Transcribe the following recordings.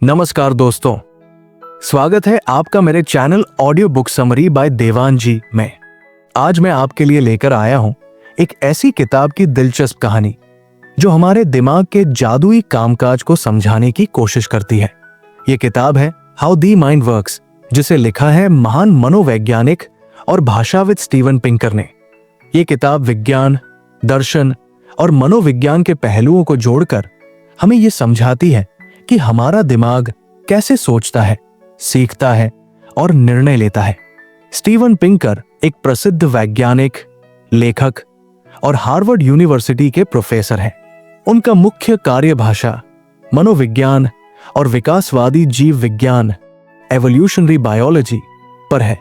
नमस्कार दोस्तों, स्वागत है आपका मेरे channel audio book summary by Dewan ji में। आज मैं आपके लिए लेकर आया हूं एक ऐसी किताब की दिलचस्प कहानी जो हमारे दिमाग के जादुई कामकाज को समझाने की कोशिश करती है। ये किताब है हाउ द माइंड वर्क्स, जिसे लिखा है महान मनोवैज्ञानिक और भाषाविद स्टीवन पिंकर ने। ये किताब विज्ञान, दर्शन और मनोविज्ञान के पहलुओं को जोड़कर हमें ये समझाती है कि हमारा दिमाग कैसे सोचता है, सीखता है और निर्णय लेता है। स्टीवन पिंकर एक प्रसिद्ध वैज्ञानिक, लेखक और हार्वर्ड यूनिवर्सिटी के प्रोफेसर हैं। उनका मुख्य कार्यभाषा मनोविज्ञान और विकासवादी जीव विज्ञान, एवोल्यूशनरी बायोलॉजी पर है।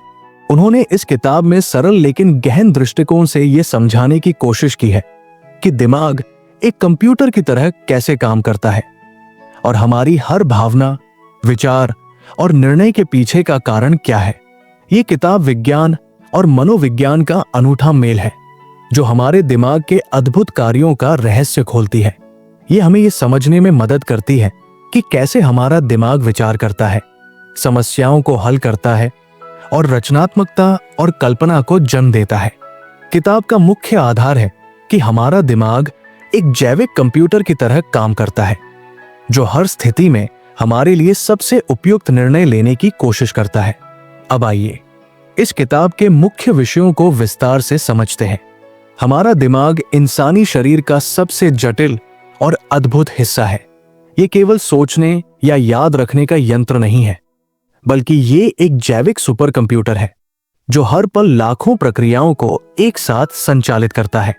उन्होंने इस किताब में सरल लेकिन गहन दृष्टिकोण से यह समझाने की कोशिश की है कि दिमाग एक कंप्यूटर की तरह कैसे काम करता है और हमारी हर भावना, विचार और निर्णय के पीछे का कारण क्या है। ये किताब विज्ञान और मनोविज्ञान का अनूठा मेल है जो हमारे दिमाग के अद्भुत कार्यों का रहस्य खोलती है। ये हमें ये समझने में मदद करती है कि कैसे हमारा दिमाग विचार करता है, समस्याओं को हल करता है और रचनात्मकता और कल्पना को जन्म देता है। किताब का मुख्य आधार है कि हमारा दिमाग एक जैविक कंप्यूटर की तरह काम करता है जो हर स्थिति में हमारे लिए सबसे उपयुक्त निर्णय लेने की कोशिश करता है। अब आइए इस किताब के मुख्य विषयों को विस्तार से समझते हैं। हमारा दिमाग इंसानी शरीर का सबसे जटिल और अद्भुत हिस्सा है। ये केवल सोचने या याद रखने का यंत्र नहीं है, बल्कि ये एक जैविक सुपर कंप्यूटर है जो हर पल लाखों प्रक्रियाओं को एक साथ संचालित करता है।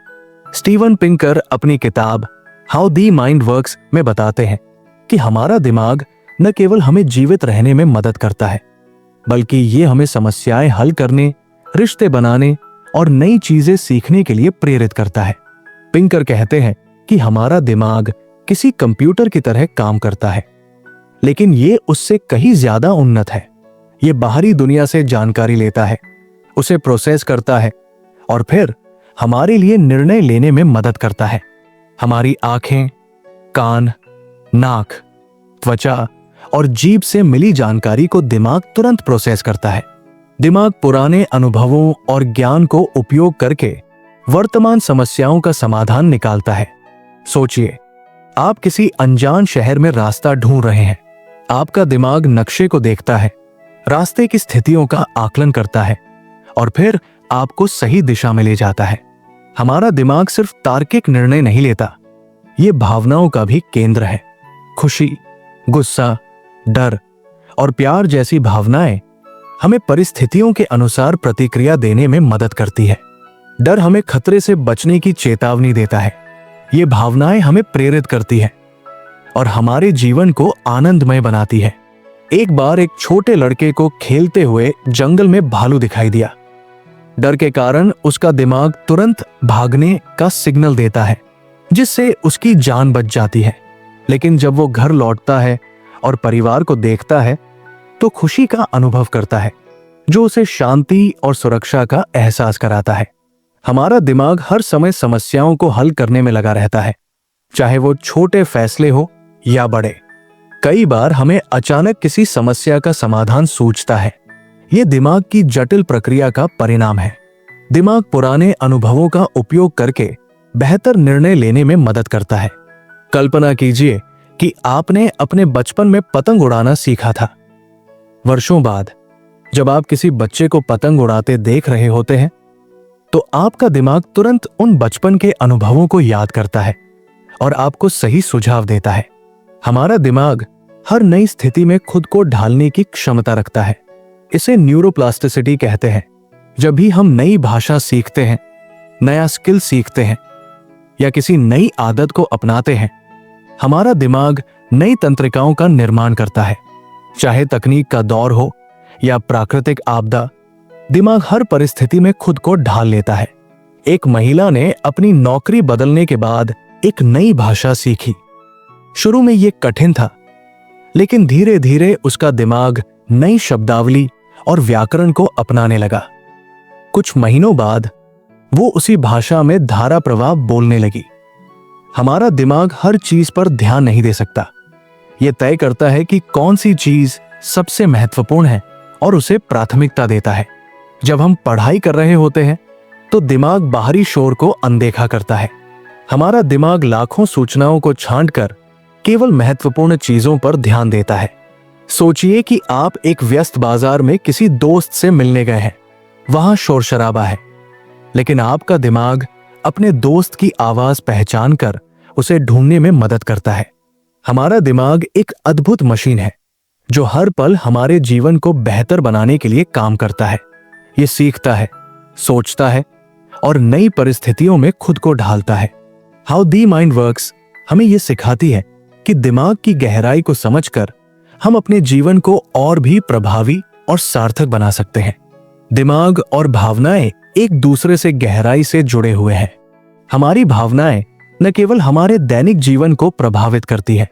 स्टीवन पिंकर अपनी किताब हाउ द माइंड वर्क्स में बताते हैं कि हमारा दिमाग न केवल हमें जीवित रहने में मदद करता है, बल्कि ये हमें समस्याएं हल करने, रिश्ते बनाने और नई चीजें सीखने के लिए प्रेरित करता है। पिंकर कहते हैं कि हमारा दिमाग किसी कंप्यूटर की तरह काम करता है, लेकिन ये उससे कहीं ज्यादा उन्नत है। ये बाहरी दुनिया से जानकारी लेता है, उसे प्रोसेस करता है और फिर हमारे लिए निर्णय लेने में मदद करता है। हमारी आंखें, कान, नाक, त्वचा और जीभ से मिली जानकारी को दिमाग तुरंत प्रोसेस करता है। दिमाग पुराने अनुभवों और ज्ञान को उपयोग करके वर्तमान समस्याओं का समाधान निकालता है। सोचिए, आप किसी अनजान शहर में रास्ता ढूंढ रहे हैं। आपका दिमाग नक्शे को देखता है, रास्ते की स्थितियों का आकलन करता है और फिर आपको सही दिशा में ले जाता है। हमारा दिमाग सिर्फ तार्किक निर्णय नहीं लेता, ये भावनाओं का भी केंद्र है। खुशी, गुस्सा, डर और प्यार जैसी भावनाएं हमें परिस्थितियों के अनुसार प्रतिक्रिया देने में मदद करती है। डर हमें खतरे से बचने की चेतावनी देता है। ये भावनाएं हमें प्रेरित करती है और हमारे जीवन को आनंदमय बनाती है। एक बार एक छोटे लड़के को खेलते हुए जंगल में भालू दिखाई दिया। डर के कारण उसका दिमाग तुरंत भागने का सिग्नल देता है, जिससे उसकी जान बच जाती है। लेकिन जब वो घर लौटता है और परिवार को देखता है तो खुशी का अनुभव करता है, जो उसे शांति और सुरक्षा का एहसास कराता है। हमारा दिमाग हर समय समस्याओं को हल करने में लगा रहता है, चाहे वो छोटे फैसले हो या बड़े। कई बार हमें अचानक किसी समस्या का समाधान सूझता है। ये दिमाग की जटिल प्रक्रिया का परिणाम है। दिमाग पुराने अनुभवों का उपयोग करके बेहतर निर्णय लेने में मदद करता है। कल्पना कीजिए कि आपने अपने बचपन में पतंग उड़ाना सीखा था। वर्षों बाद जब आप किसी बच्चे को पतंग उड़ाते देख रहे होते हैं तो आपका दिमाग तुरंत उन बचपन के अनुभवों को याद करता है और आपको सही सुझाव देता है। हमारा दिमाग हर नई स्थिति में खुद को ढालने की क्षमता रखता है। इसे न्यूरोप्लास्टिसिटी कहते हैं। जब भी हम नई भाषा सीखते हैं, नया स्किल सीखते हैं या किसी नई आदत को अपनाते हैं, हमारा दिमाग नई तंत्रिकाओं का निर्माण करता है। चाहे तकनीक का दौर हो या प्राकृतिक आपदा, दिमाग हर परिस्थिति में खुद को ढाल लेता है। एक महिला ने अपनी नौकरी बदलने के बाद एक नई भाषा सीखी। शुरू में यह कठिन था, लेकिन धीरे धीरे उसका दिमाग नई शब्दावली और व्याकरण को अपनाने लगा। कुछ महीनों बाद वो उसी भाषा में धारा प्रवाह बोलने लगी। हमारा दिमाग हर चीज पर ध्यान नहीं दे सकता। ये तय करता है कि कौन सी चीज सबसे महत्वपूर्ण है और उसे प्राथमिकता देता है। जब हम पढ़ाई कर रहे होते हैं तो दिमाग बाहरी शोर को अनदेखा करता है। हमारा दिमाग लाखों सूचनाओं को छांटकर केवल महत्वपूर्ण चीजों पर ध्यान देता है। सोचिए कि आप एक व्यस्त बाजार में किसी दोस्त से मिलने गए हैं। वहां शोर शराबा है, लेकिन आपका दिमाग अपने दोस्त की आवाज पहचान कर उसे ढूंढने में मदद करता है। हमारा दिमाग एक अद्भुत मशीन है जो हर पल हमारे जीवन को बेहतर बनाने के लिए काम करता है। ये सीखता है, सोचता है और नई परिस्थितियों में खुद को ढालता है। हाउ द माइंड वर्क्स हमें यह सिखाती है कि दिमाग की गहराई को समझकर हम अपने जीवन को और भी प्रभावी और सार्थक बना सकते हैं। दिमाग और भावनाएं एक दूसरे से गहराई से जुड़े हुए हैं। हमारी भावनाएं न केवल हमारे दैनिक जीवन को प्रभावित करती है,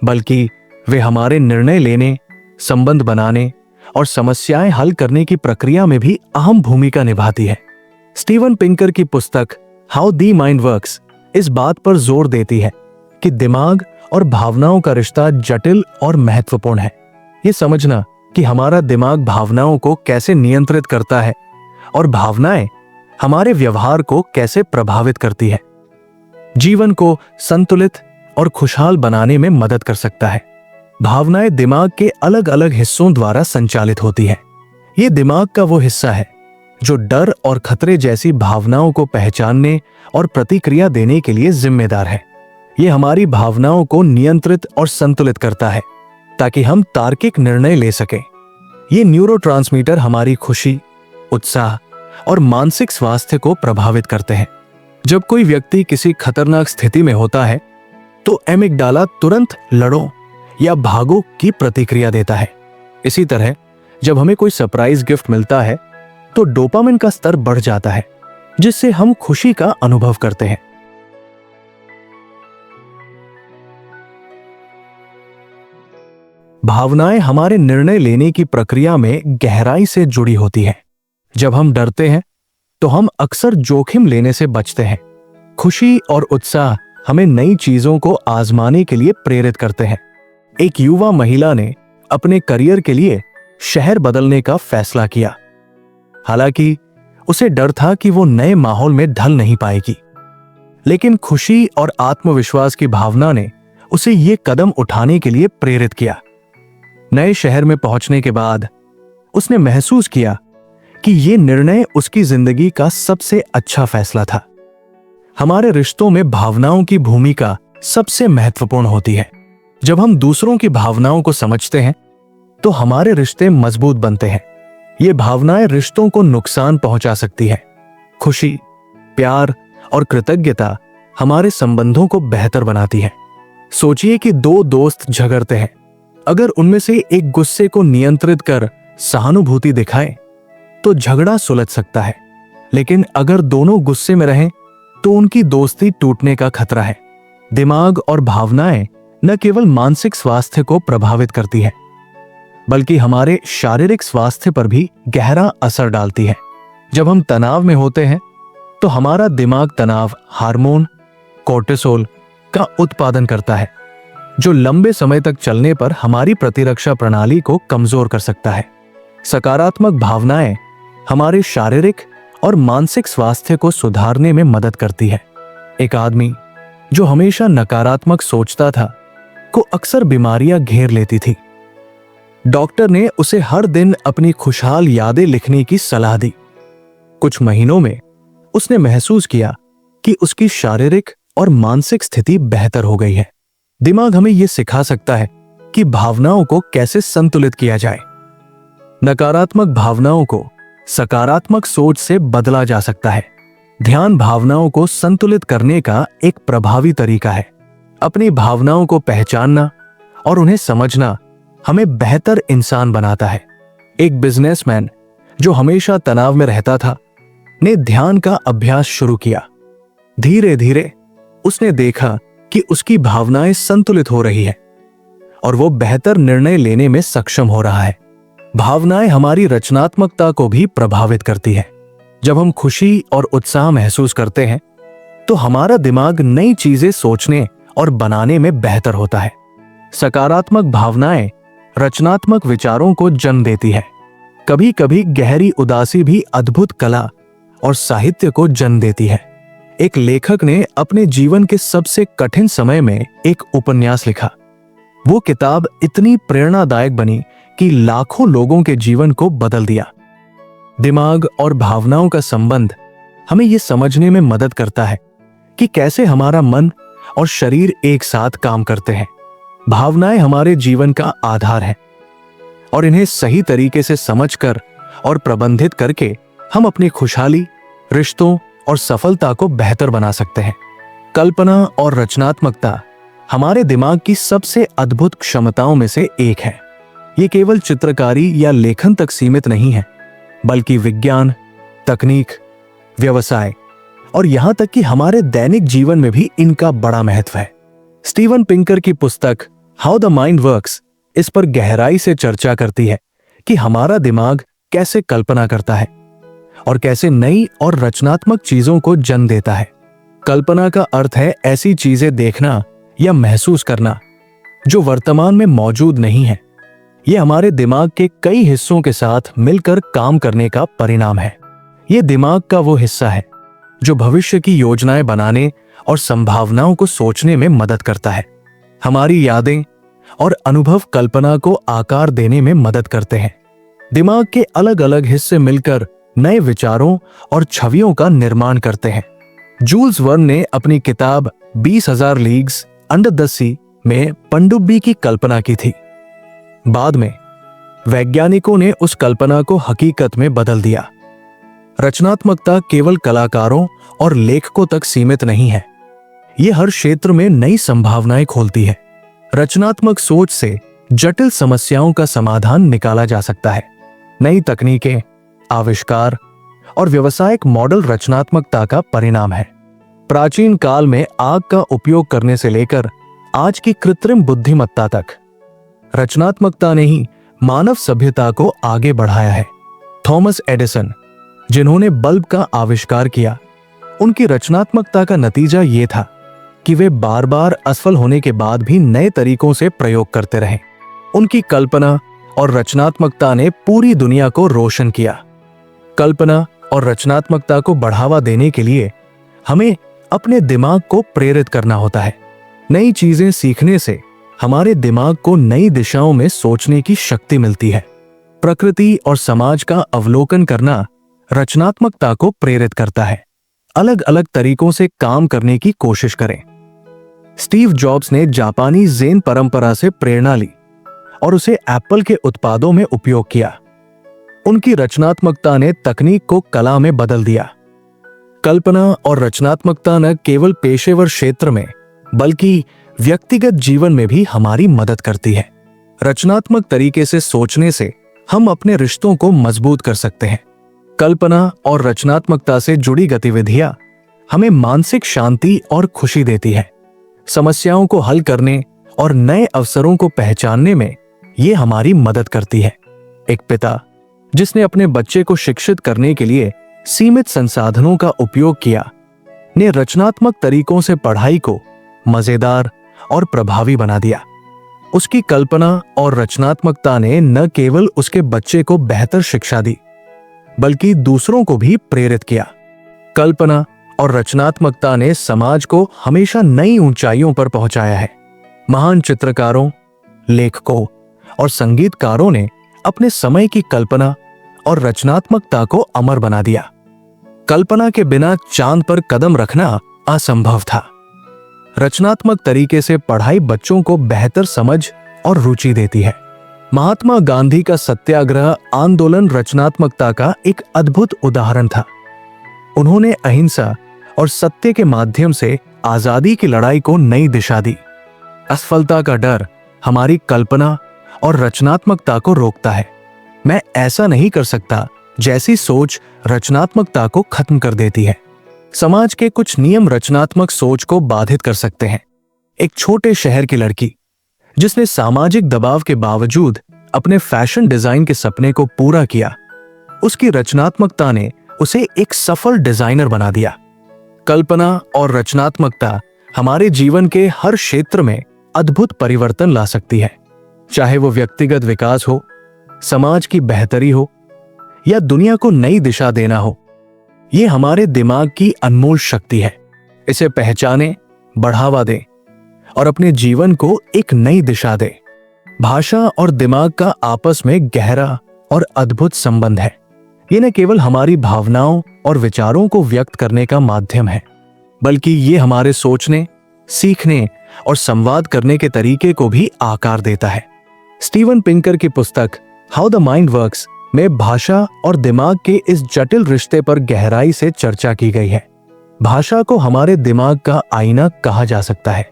बल्कि वे हमारे निर्णय लेने, संबंध बनाने और समस्याएं हल करने की प्रक्रिया में भी अहम भूमिका निभाती है। स्टीवन पिंकर की पुस्तक हाउ द माइंड वर्क्स इस बात पर जोर देती है कि दिमाग और भावनाओं का रिश्ता जटिल और महत्वपूर्ण है। ये समझना कि हमारा दिमाग भावनाओं को कैसे नियंत्रित करता है और भावनाएं हमारे व्यवहार को कैसे प्रभावित करती है, जीवन को संतुलित और खुशहाल बनाने में मदद कर सकता है। भावनाएं दिमाग के अलग अलग हिस्सों द्वारा संचालित होती है। ये दिमाग का वो हिस्सा है जो डर और खतरे जैसी भावनाओं को पहचानने और प्रतिक्रिया देने के लिए जिम्मेदार है। ये हमारी भावनाओं को नियंत्रित और संतुलित करता है ताकि हम तार्किक निर्णय ले सकें। ये न्यूरोट्रांसमीटर हमारी खुशी, उत्साह और मानसिक स्वास्थ्य को प्रभावित करते हैं। जब कोई व्यक्ति किसी खतरनाक स्थिति में होता है तो एमिगडाला तुरंत लड़ो या भागो की प्रतिक्रिया देता है। इसी तरह जब हमें कोई सरप्राइज गिफ्ट मिलता है तो डोपामिन का स्तर बढ़ जाता है, जिससे हम खुशी का अनुभव करते हैं। भावनाएं हमारे निर्णय लेने की प्रक्रिया में गहराई से जुड़ी होती हैं। जब हम डरते हैं तो हम अक्सर जोखिम लेने से बचते हैं। खुशी और उत्साह हमें नई चीजों को आजमाने के लिए प्रेरित करते हैं। एक युवा महिला ने अपने करियर के लिए शहर बदलने का फैसला किया। हालांकि उसे डर था कि वो नए माहौल में ढल नहीं पाएगी, लेकिन खुशी और आत्मविश्वास की भावना ने उसे ये कदम उठाने के लिए प्रेरित किया। नए शहर में पहुंचने के बाद उसने महसूस किया कि ये निर्णय उसकी जिंदगी का सबसे अच्छा फैसला था। हमारे रिश्तों में भावनाओं की भूमिका सबसे महत्वपूर्ण होती है। जब हम दूसरों की भावनाओं को समझते हैं तो हमारे रिश्ते मजबूत बनते हैं। ये भावनाएं रिश्तों को नुकसान पहुंचा सकती है। खुशी, प्यार और कृतज्ञता हमारे संबंधों को बेहतर बनाती है। सोचिए कि दो दोस्त झगड़ते हैं। अगर उनमें से एक गुस्से को नियंत्रित कर सहानुभूति दिखाए तो झगड़ा सुलझ सकता है, लेकिन अगर दोनों गुस्से में रहें तो उनकी दोस्ती टूटने का खतरा है। दिमाग और भावनाएं न केवल मानसिक स्वास्थ्य को प्रभावित करती है, बल्कि हमारे शारीरिक स्वास्थ्य पर भी गहरा असर डालती है। जब हम तनाव में होते हैं तो हमारा दिमाग तनाव हार्मोन कोर्टिसोल का उत्पादन करता है, जो लंबे समय तक चलने पर हमारी प्रतिरक्षा प्रणाली को कमजोर कर सकता है। सकारात्मक भावनाएं हमारे शारीरिक और मानसिक स्वास्थ्य को सुधारने में मदद करती है। एक आदमी जो हमेशा नकारात्मक सोचता था को अक्सर बीमारियां घेर लेती थी। डॉक्टर ने उसे हर दिन अपनी खुशहाल यादें लिखने की सलाह दी। कुछ महीनों में उसने महसूस किया कि उसकी शारीरिक और मानसिक स्थिति बेहतर हो गई है। दिमाग हमें यह सिखा सकता है कि भावनाओं को कैसे संतुलित किया जाए। नकारात्मक भावनाओं को सकारात्मक सोच से बदला जा सकता है। ध्यान भावनाओं को संतुलित करने का एक प्रभावी तरीका है। अपनी भावनाओं को पहचानना और उन्हें समझना हमें बेहतर इंसान बनाता है। एक बिजनेसमैन जो हमेशा तनाव में रहता था ने ध्यान का अभ्यास शुरू किया। धीरे धीरे उसने देखा कि उसकी भावनाएं संतुलित हो रही है और वो बेहतर निर्णय लेने में सक्षम हो रहा है। भावनाएं हमारी रचनात्मकता को भी प्रभावित करती है। जब हम खुशी और उत्साह महसूस करते हैं तो हमारा दिमाग नई चीजें सोचने और बनाने में बेहतर होता है। सकारात्मक भावनाएं रचनात्मक विचारों को जन्म देती है। कभी कभी गहरी उदासी भी अद्भुत कला और साहित्य को जन्म देती है। एक लेखक ने अपने जीवन के सबसे कठिन समय में एक उपन्यास लिखा। वो किताब इतनी प्रेरणादायक बनी कि लाखों लोगों के जीवन को बदल दिया। दिमाग और भावनाओं का संबंध हमें यह समझने में मदद करता है कि कैसे हमारा मन और शरीर एक साथ काम करते हैं। भावनाएं हमारे जीवन का आधार है और इन्हें सही तरीके से समझकर और प्रबंधित करके हम अपनी खुशहाली, रिश्तों और सफलता को बेहतर बना सकते हैं। कल्पना और रचनात्मकता हमारे दिमाग की सबसे अद्भुत क्षमताओं में से एक है। ये केवल चित्रकारी या लेखन तक सीमित नहीं है, बल्कि विज्ञान, तकनीक, व्यवसाय और यहां तक कि हमारे दैनिक जीवन में भी इनका बड़ा महत्व है। स्टीवन पिंकर की पुस्तक हाउ द माइंड वर्क्स इस पर गहराई से चर्चा करती है कि हमारा दिमाग कैसे कल्पना करता है और कैसे नई और रचनात्मक चीजों को जन्म देता है। कल्पना का अर्थ है ऐसी चीजें देखना या महसूस करना जो वर्तमान में मौजूद नहीं है। यह हमारे दिमाग के कई हिस्सों के साथ मिलकर काम करने का परिणाम है। यह दिमाग का वो हिस्सा है जो भविष्य की योजनाएं बनाने और संभावनाओं को सोचने में मदद करता है। हमारी यादें और अनुभव कल्पना को आकार देने में मदद करते हैं। दिमाग के अलग अलग हिस्से मिलकर नए विचारों और छवियों का निर्माण करते हैं। जूल्स वर्न ने अपनी किताब 20,000 लीग्स अंडर द सी में पनडुब्बी की कल्पना की थी। बाद में वैज्ञानिकों ने उस कल्पना को हकीकत में बदल दिया। रचनात्मकता केवल कलाकारों और लेखकों तक सीमित नहीं है, यह हर क्षेत्र में नई संभावनाएं खोलती है। रचनात्मक सोच से जटिल समस्याओं का समाधान निकाला जा सकता है। नई तकनीकें, आविष्कार और व्यावसायिक मॉडल रचनात्मकता का परिणाम है। प्राचीन काल में आग का उपयोग करने से लेकर आज की कृत्रिम बुद्धिमत्ता तक रचनात्मकता ने ही मानव सभ्यता को आगे बढ़ाया है। थॉमस एडिसन, जिन्होंने बल्ब का आविष्कार किया, उनकी रचनात्मकता का नतीजा यह था कि वे बार बार असफल होने के बाद भी नए तरीकों से प्रयोग करते रहे। उनकी कल्पना और रचनात्मकता ने पूरी दुनिया को रोशन किया। कल्पना और रचनात्मकता को बढ़ावा देने के लिए हमें अपने दिमाग को प्रेरित करना होता है। नई चीजें सीखने से हमारे दिमाग को नई दिशाओं में सोचने की शक्ति मिलती है। प्रकृति और समाज का अवलोकन करना रचनात्मकता को प्रेरित करता है। अलग अलग तरीकों से काम करने की कोशिश करें। स्टीव जॉब्स ने जापानी ज़ेन परंपरा से प्रेरणा ली और उसे एप्पल के उत्पादों में उपयोग किया। उनकी रचनात्मकता ने तकनीक को कला में बदल दिया। कल्पना और रचनात्मकता न केवल पेशेवर क्षेत्र में बल्कि व्यक्तिगत जीवन में भी हमारी मदद करती है। रचनात्मक तरीके से सोचने से हम अपने रिश्तों को मजबूत कर सकते हैं। कल्पना और रचनात्मकता से जुड़ी गतिविधियां हमें मानसिक शांति और खुशी देती है। समस्याओं को हल करने और नए अवसरों को पहचानने में ये हमारी मदद करती है। एक पिता जिसने अपने बच्चे को शिक्षित करने के लिए सीमित संसाधनों का उपयोग किया, ने रचनात्मक तरीकों से पढ़ाई को मजेदार और प्रभावी बना दिया। उसकी कल्पना और रचनात्मकता ने न केवल उसके बच्चे को बेहतर शिक्षा दी, बल्कि दूसरों को भी प्रेरित किया। कल्पना और रचनात्मकता ने समाज को हमेशा नई ऊंचाइयों पर पहुंचाया है। महान चित्रकारों, लेखकों और संगीतकारों ने अपने समय की कल्पना और रचनात्मकता को अमर बना दिया। कल्पना के बिना चांद पर कदम रखना असंभव था। रचनात्मक तरीके से पढ़ाई बच्चों को बेहतर समझ और रुचि देती है। महात्मा गांधी का सत्याग्रह आंदोलन रचनात्मकता का एक अद्भुत उदाहरण था। उन्होंने अहिंसा और सत्य के माध्यम से आजादी की लड़ाई को नई दिशा दी। असफलता का डर हमारी कल्पना और रचनात्मकता को रोकता है। मैं ऐसा नहीं कर सकता जैसी सोच रचनात्मकता को खत्म कर देती है। समाज के कुछ नियम रचनात्मक सोच को बाधित कर सकते हैं। एक छोटे शहर की लड़की जिसने सामाजिक दबाव के बावजूद अपने फैशन डिजाइन के सपने को पूरा किया, उसकी रचनात्मकता ने उसे एक सफल डिजाइनर बना दिया। कल्पना और रचनात्मकता हमारे जीवन के हर क्षेत्र में अद्भुत परिवर्तन ला सकती है। चाहे वो व्यक्तिगत विकास हो, समाज की बेहतरी हो या दुनिया को नई दिशा देना हो, ये हमारे दिमाग की अनमोल शक्ति है। इसे पहचाने, बढ़ावा दें और अपने जीवन को एक नई दिशा दें। भाषा और दिमाग का आपस में गहरा और अद्भुत संबंध है। ये न केवल हमारी भावनाओं और विचारों को व्यक्त करने का माध्यम है, बल्कि ये हमारे सोचने, सीखने और संवाद करने के तरीके को भी आकार देता है। स्टीवन पिंकर की पुस्तक हाउ द माइंड वर्क्स में भाषा और दिमाग के इस जटिल रिश्ते पर गहराई से चर्चा की गई है। भाषा को हमारे दिमाग का आईना कहा जा सकता है।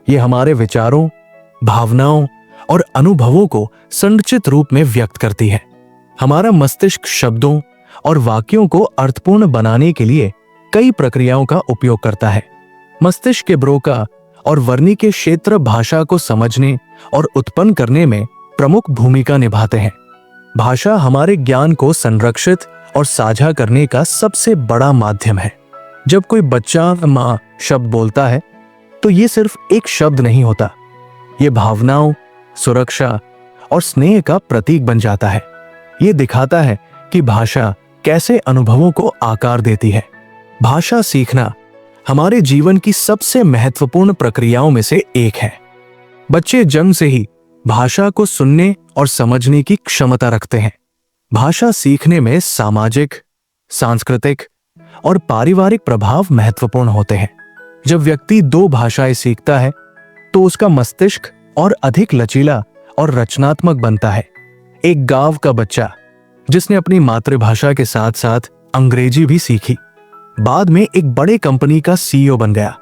ये हमारे विचारों, भावनाओं और अनुभवों को संरचित रूप में व्यक्त करती है। हमारा मस्तिष्क शब्दों और वाक्यों को अर्थपूर्ण बनाने के लिए कई प्रक्रियाओं का उपयोग करता है। मस्तिष्क के ब्रोका और वर्निके के क्षेत्र भाषा को समझने और उत्पन्न करने में प्रमुख भूमिका निभाते हैं। भाषा हमारे ज्ञान को संरक्षित और साझा करने का सबसे बड़ा माध्यम है। जब कोई बच्चा माँ शब्द बोलता है तो ये सिर्फ एक शब्द नहीं होता, ये भावनाओं, सुरक्षा और स्नेह का प्रतीक बन जाता है। ये दिखाता है कि भाषा कैसे अनुभवों को आकार देती है। भाषा सीखना हमारे जीवन की सबसे महत्वपूर्ण प्रक्रियाओं में से एक है। बच्चे जन्म से ही भाषा को सुनने और समझने की क्षमता रखते हैं। भाषा सीखने में सामाजिक, सांस्कृतिक और पारिवारिक प्रभाव महत्वपूर्ण होते हैं। जब व्यक्ति दो भाषाएं सीखता है तो उसका मस्तिष्क और अधिक लचीला और रचनात्मक बनता है। एक गांव का बच्चा जिसने अपनी मातृभाषा के साथ साथ अंग्रेजी भी सीखी, बाद में एक बड़े कंपनी का सीईओ बन गया।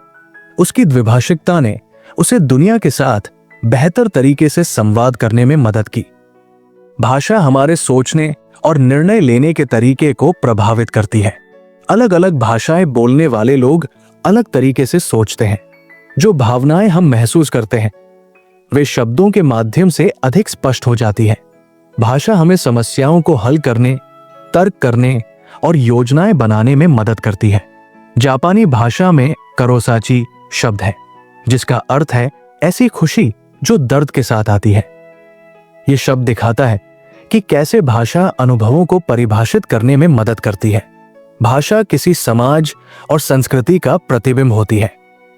उसकी द्विभाषिकता ने उसे दुनिया के साथ बेहतर तरीके से संवाद करने में मदद की। भाषा हमारे सोचने और निर्णय लेने के तरीके को प्रभावित करती है। अलग अलग भाषाएं बोलने वाले लोग अलग तरीके से सोचते हैं। जो भावनाएं हम महसूस करते हैं वे शब्दों के माध्यम से अधिक स्पष्ट हो जाती है। भाषा हमें समस्याओं को हल करने, तर्क करने और योजनाएं बनाने में मदद करती है। जापानी भाषा में करोसाची शब्द है जिसका अर्थ है ऐसी खुशी जो दर्द के साथ आती है। यह शब्द दिखाता है कि कैसे भाषा अनुभवों को परिभाषित करने में मदद करती है। भाषा किसी समाज और संस्कृति का प्रतिबिंब होती है।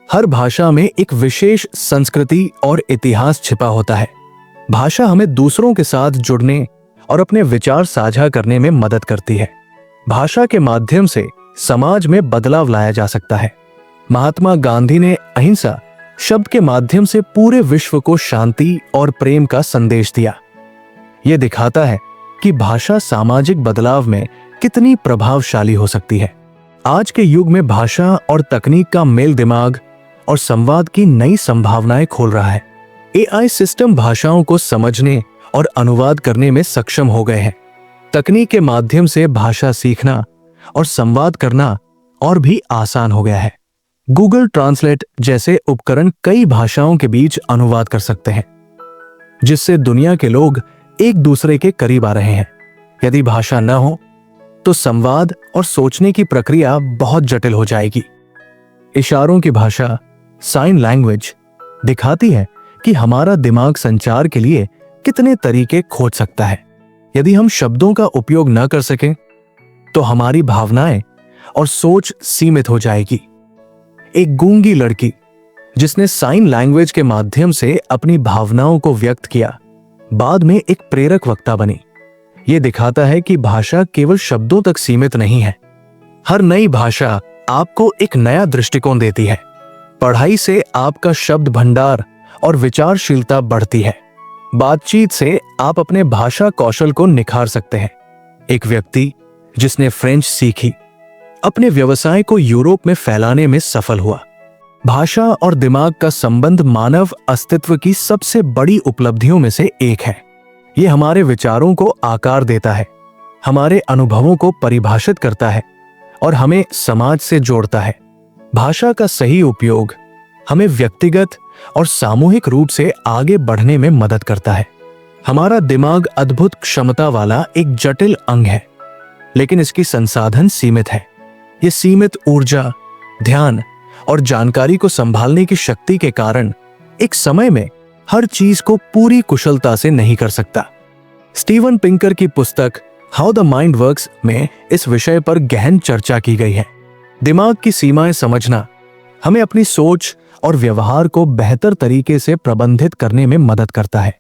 हर भाषा में एक विशेष संस्कृति और इतिहास छिपा होता है। भाषा हमें दूसरों के साथ जुड़ने और अपने विचार साझा करने में मदद करती है। भाषा के माध्यम से समाज में बदलाव लाया जा सकता है। महात्मा गांधी ने अहिंसा शब्द के माध्यम से पूरे विश्व को शांति और प्रेम का संदेश दिया। यह दिखाता है कि भाषा सामाजिक बदलाव में कितनी प्रभावशाली हो सकती है। आज के युग में भाषा और तकनीक का मेल दिमाग और संवाद की नई संभावनाएं खोल रहा है। एआई सिस्टम भाषाओं को समझने और अनुवाद करने में सक्षम हो गए हैं। तकनीक के माध्यम से भाषा सीखना और संवाद करना और भी आसान हो गया है। गूगल ट्रांसलेट जैसे उपकरण कई भाषाओं के बीच अनुवाद कर सकते हैं, जिससे दुनिया के लोग एक दूसरे के करीब आ रहे हैं। यदि भाषा न हो तो संवाद और सोचने की प्रक्रिया बहुत जटिल हो जाएगी। इशारों की भाषा, साइन लैंग्वेज, दिखाती है कि हमारा दिमाग संचार के लिए कितने तरीके खोज सकता है। यदि हम शब्दों का उपयोग न कर सकें तो हमारी भावनाएं और सोच सीमित हो जाएगी। एक गूंगी लड़की जिसने साइन लैंग्वेज के माध्यम से अपनी भावनाओं को व्यक्त किया, बाद में एक प्रेरक वक्ता बनी। यह दिखाता है कि भाषा केवल शब्दों तक सीमित नहीं है। हर नई भाषा आपको एक नया दृष्टिकोण देती है। पढ़ाई से आपका शब्द भंडार और विचारशीलता बढ़ती है। बातचीत से आप अपने भाषा कौशल को निखार सकते हैं। एक व्यक्ति जिसने फ्रेंच सीखी, अपने व्यवसाय को यूरोप में फैलाने में सफल हुआ। भाषा और दिमाग का संबंध मानव अस्तित्व की सबसे बड़ी उपलब्धियों में से एक है। यह हमारे विचारों को आकार देता है, हमारे अनुभवों को परिभाषित करता है और हमें समाज से जोड़ता है। भाषा का सही उपयोग हमें व्यक्तिगत और सामूहिक रूप से आगे बढ़ने में मदद करता है। हमारा दिमाग अद्भुत क्षमता वाला एक जटिल अंग है, लेकिन इसकी संसाधन सीमित है। यह सीमित ऊर्जा, ध्यान और जानकारी को संभालने की शक्ति के कारण एक समय में हर चीज को पूरी कुशलता से नहीं कर सकता। स्टीवन पिंकर की पुस्तक हाउ द माइंड वर्क्स में इस विषय पर गहन चर्चा की गई है। दिमाग की सीमाएं समझना हमें अपनी सोच और व्यवहार को बेहतर तरीके से प्रबंधित करने में मदद करता है।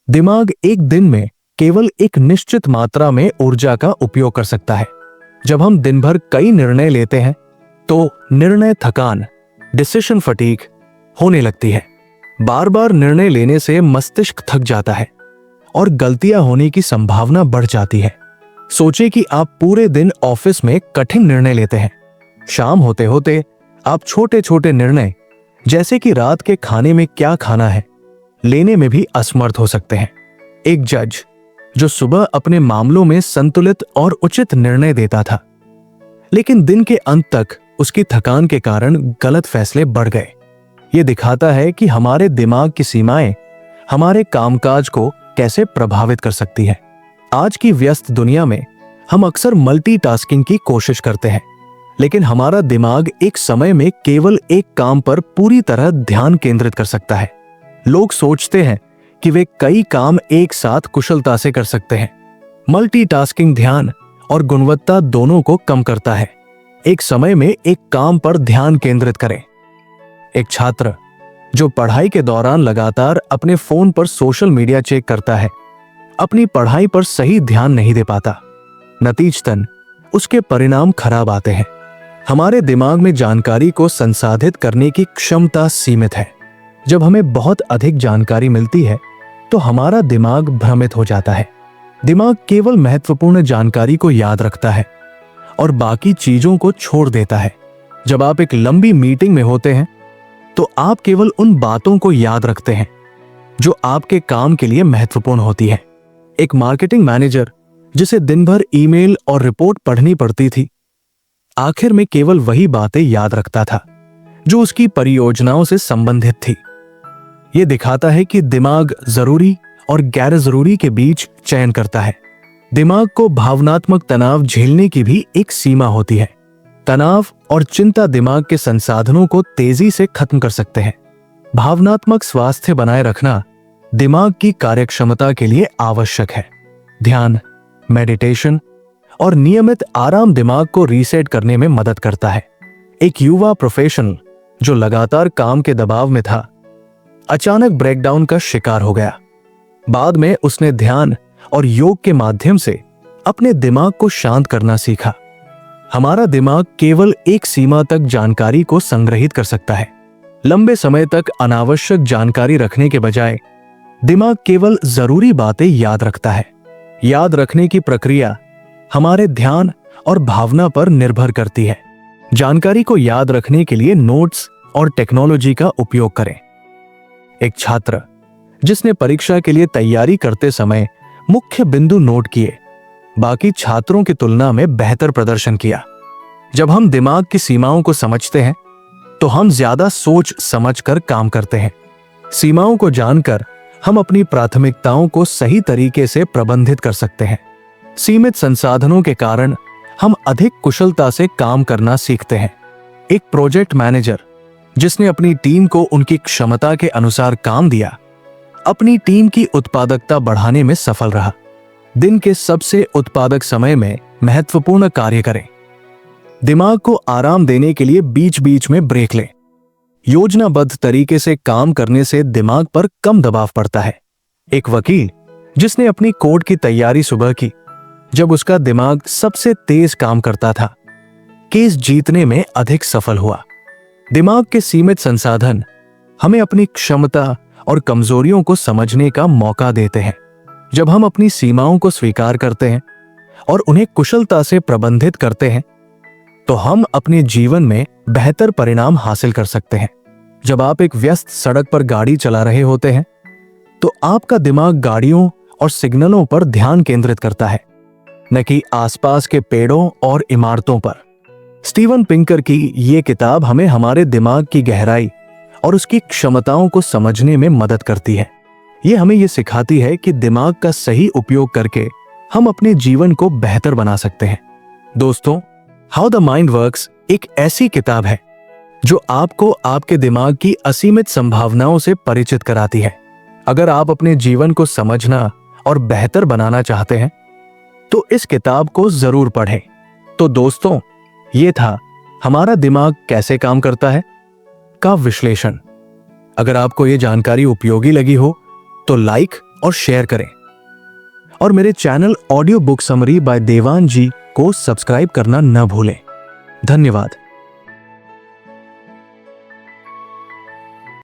दिमाग एक दिन में केवल एक निश्चित मात्रा में ऊर्जा का उपयोग कर सकता है। जब हम दिन भर कई निर्णय लेते हैं तो निर्णय थकान, डिसीजन फटीग होने लगती है। बार बार निर्णय लेने से मस्तिष्क थक जाता है और गलतियां होने की संभावना बढ़ जाती है। सोचिए कि आप पूरे दिन ऑफिस में कठिन निर्णय लेते हैं। शाम होते होते आप छोटे छोटे निर्णय जैसे कि रात के खाने में क्या खाना है लेने में भी असमर्थ हो सकते हैं। एक जज जो सुबह अपने मामलों में संतुलित और उचित निर्णय देता था, लेकिन दिन के अंत तक उसकी थकान के कारण गलत फैसले बढ़ गए। यह दिखाता है कि हमारे दिमाग की सीमाएं हमारे कामकाज को कैसे प्रभावित कर सकती है। आज की व्यस्त दुनिया में हम अक्सर मल्टीटास्किंग की कोशिश करते हैं, लेकिन हमारा दिमाग एक समय में केवल एक काम पर पूरी तरह ध्यान केंद्रित कर सकता है। लोग सोचते हैं कि वे कई काम एक साथ कुशलता से कर सकते हैं। मल्टीटास्किंग ध्यान और गुणवत्ता दोनों को कम करता है। एक समय में एक काम पर ध्यान केंद्रित करें। एक छात्र जो पढ़ाई के दौरान लगातार अपने फोन पर सोशल मीडिया चेक करता है, अपनी पढ़ाई पर सही ध्यान नहीं दे पाता। नतीजतन उसके परिणाम खराब आते हैं। हमारे दिमाग में जानकारी को संसाधित करने की क्षमता सीमित है। जब हमें बहुत अधिक जानकारी मिलती है तो हमारा दिमाग भ्रमित हो जाता है। दिमाग केवल महत्वपूर्ण जानकारी को याद रखता है और बाकी चीजों को छोड़ देता है। जब आप एक लंबी मीटिंग में होते हैं तो आप केवल उन बातों को याद रखते हैं जो आपके काम के लिए महत्वपूर्ण होती है। एक मार्केटिंग मैनेजर जिसे दिन भर ईमेल और रिपोर्ट पढ़नी पड़ती थी, आखिर में केवल वही बातें याद रखता था जो उसकी परियोजनाओं से संबंधित थी। यह दिखाता है कि दिमाग जरूरी और गैर जरूरी के बीच चयन करता है। दिमाग को भावनात्मक तनाव झेलने की भी एक सीमा होती है। तनाव और चिंता दिमाग के संसाधनों को तेजी से खत्म कर सकते हैं। भावनात्मक स्वास्थ्य बनाए रखना दिमाग की कार्यक्षमता के लिए आवश्यक है। ध्यान, मेडिटेशन और नियमित आराम दिमाग को रीसेट करने में मदद करता है। एक युवा प्रोफेशनल जो लगातार काम के दबाव में था, अचानक ब्रेकडाउन का शिकार हो गया। बाद में उसने ध्यान और योग के माध्यम से अपने दिमाग को शांत करना सीखा। हमारा दिमाग केवल एक सीमा तक जानकारी को संग्रहित कर सकता है। लंबे समय तक अनावश्यक जानकारी रखने के बजाय दिमाग केवल जरूरी बातें याद रखता है। याद रखने की प्रक्रिया हमारे ध्यान और भावना पर निर्भर करती है। जानकारी को याद रखने के लिए नोट्स और टेक्नोलॉजी का उपयोग करें। एक छात्र जिसने परीक्षा के लिए तैयारी करते समय मुख्य बिंदु नोट किए, बाकी छात्रों की तुलना में बेहतर प्रदर्शन किया। जब हम दिमाग की सीमाओं को समझते हैं तो हम ज्यादा सोच समझकर काम करते हैं। सीमाओं को जानकर हम अपनी प्राथमिकताओं को सही तरीके से प्रबंधित कर सकते हैं। सीमित संसाधनों के कारण हम अधिक कुशलता से काम करना सीखते हैं। एक प्रोजेक्ट मैनेजर जिसने अपनी टीम को उनकी क्षमता के अनुसार काम दिया, अपनी टीम की उत्पादकता बढ़ाने में सफल रहा। दिन के सबसे उत्पादक समय में महत्वपूर्ण कार्य करें। दिमाग को आराम देने के लिए बीच बीच में ब्रेक लें। योजनाबद्ध तरीके से काम करने से दिमाग पर कम दबाव पड़ता है। एक वकील जिसने अपनी कोर्ट की तैयारी सुबह की, जब उसका दिमाग सबसे तेज काम करता था, केस जीतने में अधिक सफल हुआ। दिमाग के सीमित संसाधन हमें अपनी क्षमता और कमजोरियों को समझने का मौका देते हैं। जब हम अपनी सीमाओं को स्वीकार करते हैं और उन्हें कुशलता से प्रबंधित करते हैं तो हम अपने जीवन में बेहतर परिणाम हासिल कर सकते हैं। जब आप एक व्यस्त सड़क पर गाड़ी चला रहे होते हैं तो आपका दिमाग गाड़ियों और सिग्नलों पर ध्यान केंद्रित करता है, न कि आसपास के पेड़ों और इमारतों पर। स्टीवन पिंकर की ये किताब हमें हमारे दिमाग की गहराई और उसकी क्षमताओं को समझने में मदद करती है। ये हमें ये सिखाती है कि दिमाग का सही उपयोग करके हम अपने जीवन को बेहतर बना सकते हैं। दोस्तों, हाउ द माइंड वर्क्स एक ऐसी किताब है जो आपको आपके दिमाग की असीमित संभावनाओं से परिचित कराती है। अगर आप अपने जीवन को समझना और बेहतर बनाना चाहते हैं तो इस किताब को जरूर पढ़ें। तो दोस्तों, ये था हमारा दिमाग कैसे काम करता है का विश्लेषण। अगर आपको ये जानकारी उपयोगी लगी हो तो लाइक और शेयर करें और मेरे channel audio book summary by Dewan ji को सब्सक्राइब करना न भूलें। धन्यवाद।